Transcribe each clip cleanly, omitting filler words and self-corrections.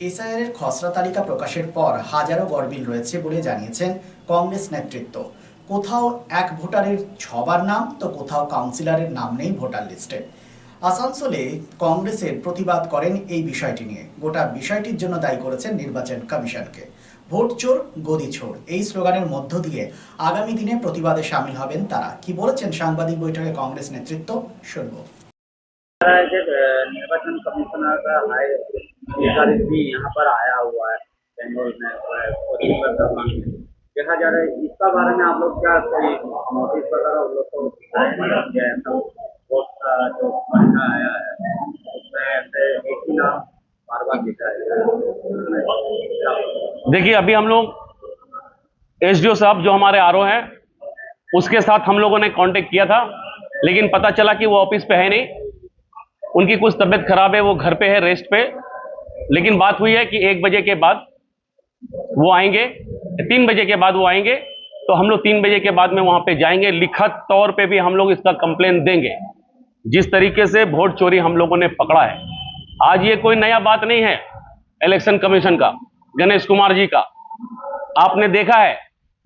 SIR খসড়া তালিকা প্রকাশের পর হাজারো গরমিল রয়েছে বলে জানিয়েছেন কংগ্রেস নেতৃত্ব। কোথাও এক ভোটারের 6বার নাম তো কোথাও কাউন্সিলরের নাম নেই ভোটার লিস্টে। আসানসোলে কংগ্রেসের প্রতিবাদ করেন এই বিষয়টি নিয়ে। গোটা বিষয়টির জন্য দায়ী করেছেন নির্বাচন কমিশনকে। ভোট চোর গদি চোর এই স্লোগানের মধ্য দিয়ে আগামী দিনে প্রতিবাদে সামিল হবেন তারা। কি বলেছেন সাংবাদিক বৈঠকে কংগ্রেস নেতৃত্ব, শুনব। निर्वाचन कमिश्नर का हाई अधिकारी भी यहाँ पर आया हुआ है बेंगलोर में देखा जा रहा है। इसका बारे में आप लोग क्या कोई नोटिस वगैरह उन लोग को दिया है? तो वोट का जो परीक्षा आया है उसमें ऐसे एक ही नाम बार बार दिखा है। देखिए, अभी हम लोग एसडीओ साहब जो हमारे आरओ हैं उसके साथ हम लोगों ने कांटेक्ट किया था, लेकिन पता चला कि वो ऑफिस पे है नहीं, उनकी कुछ तबीयत खराब है, वो घर पे है रेस्ट पे। लेकिन बात हुई है कि 1 बजे के बाद वो आएंगे, 3 बजे के बाद वो आएंगे, तो हम लोग 3 बजे के बाद में वहां पे जाएंगे। लिखित तौर पे भी हम लोग इसका कंप्लेन देंगे। जिस तरीके से वोट चोरी हम लोगों ने पकड़ा है, आज ये कोई नया बात नहीं है इलेक्शन कमीशन का, गणेश कुमार जी का। आपने देखा है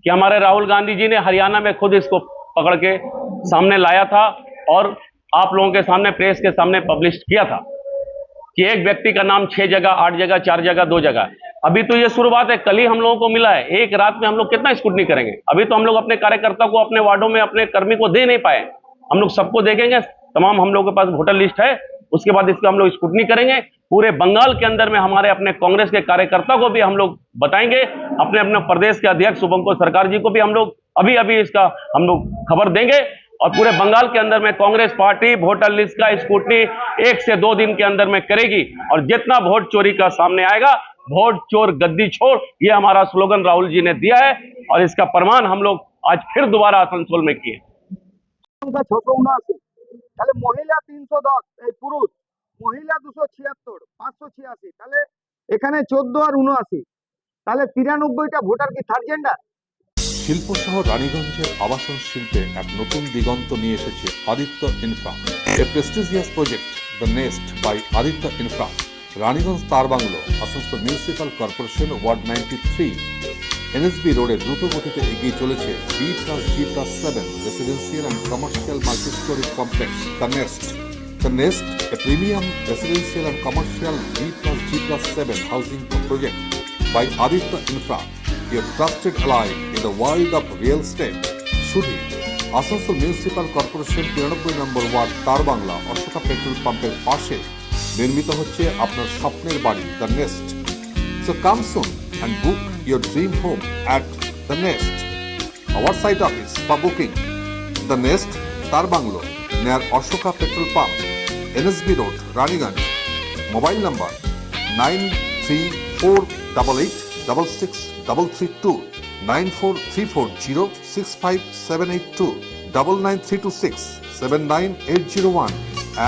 कि हमारे राहुल गांधी जी ने हरियाणा में खुद इसको पकड़ के सामने लाया था और आप लोगों के सामने, प्रेस के सामने पब्लिश किया था कि एक व्यक्ति का नाम 6 जगह, 8 जगह, 4 जगह, 2 जगह। अभी तो ये शुरुआत है, कल ही हम लोगों को मिला है। एक रात में हम लोग कितना स्क्रूटनी करेंगे? अभी तो हम लोग अपने कार्यकर्ता को, अपने वार्डों में अपने कर्मी को दे नहीं पाए। हम लोग सबको देखेंगे, तमाम हम लोगों के पास वोटर लिस्ट है, उसके बाद इसका हम लोग स्क्रूटनी करेंगे। पूरे बंगाल के अंदर में हमारे अपने कांग्रेस के कार्यकर्ता को भी हम लोग बताएंगे, अपने अपने प्रदेश के अध्यक्ष शुभंकर सरकार जी को भी हम लोग अभी इसका हम लोग खबर देंगे। और पूरे बंगाल के अंदर में कांग्रेस पार्टी वोटर लिस्ट का स्क्रूटनी 1 से 2 दिन के अंदर में करेगी। और जितना वोट चोरी का सामने आएगा, वोट चोर गद्दी छोड़, ये हमारा स्लोगन राहुल जी ने दिया है और इसका प्रमाण हम लोग आज फिर दोबारा आसनसोल में किए। 679 তাহলে মহিলা 310, এই পুরুষ মহিলা 276, 586, তাহলে এখানে 14 আর 79, তাহলে 93টা ভোটার কি থার্ড জেন্ডার? শিল্প শহর রানীগঞ্জের আবাসন শিল্পে এক নতুন দিগন্ত নিয়ে এসেছে Aditya Infra, a prestigious project the Nest by Aditya Infra. Raniganj তার bungalow, Asansol municipal corporation, ward 93, NSB রোডে দ্রুত গতিতে এগিয়ে চলেছে B+G+7 residential and commercial multi storey complex the Nest. The Nest, a premium residential and commercial B+G+7 housing project by Aditya Infra, your trusted ally in the world of real estate. শুধু Asansol municipal corporation 93 নম্বর word তার Bangla Ashoka petrol পাম্পের পাশে নির্মিত হচ্ছে আপনার স্বপ্নের বাড়ি the nest. So come soon and book your dream home at The Nest. Our site office for booking: The Nest, Tar Banglo, near Ashoka Petrol Pump, NSB Road, Raniganj. Mobile number 9348866332, 9434065782, 99326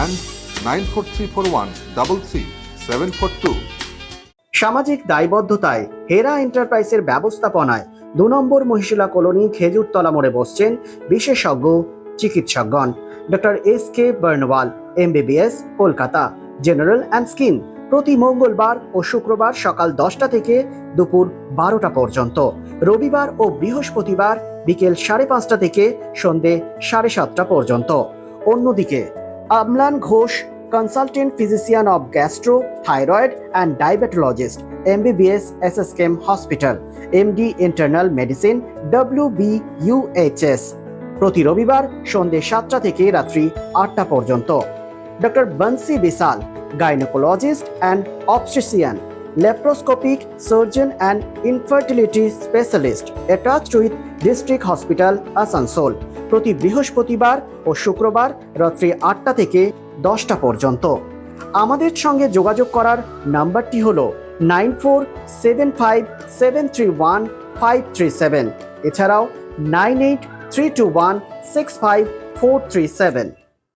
and 9434133 সামাজিক দায়বদ্ধতায় হেরা এন্টারপ্রাইজের ব্যবস্থাপনায় 2 নম্বর Mohishila colony Khejurtala মোড়ে বসছেন বিশেষজ্ঞ চিকিৎসকগণ। Doctor S K. Barnwal, MBBS, Kolkata, general and skin. প্রতি মঙ্গলবার ও শুক্রবার সকাল 10টা থেকে দুপুর 12টা পর্যন্ত, রবিবার ও বৃহস্পতিবার বিকেল 5:30টা থেকে সন্ধে 7:30টা পর্যন্ত। অন্যদিকে আমলান Ghosh, consultant physician of gastro, thyroid and diabetologist, MBBS, SSKM Hospital, MD Internal Medicine, WBUHS, প্রতি রবিবার সন্ধে 7টা থেকে রাত্রি 8টা পর্যন্ত। Doctor Bansi Bishal, gynaecologist and obstetrician, laparoscopic surgeon and infertility specialist, attached with district hospital Asansol, প্রতি বৃহস্পতিবার ও শুক্রবার রাত্রি 8টা থেকে 10টা পর্যন্ত। আমাদের সঙ্গে যোগাযোগ করার নাম্বারটি হলো 9475731537, এছাড়াও 9832165437।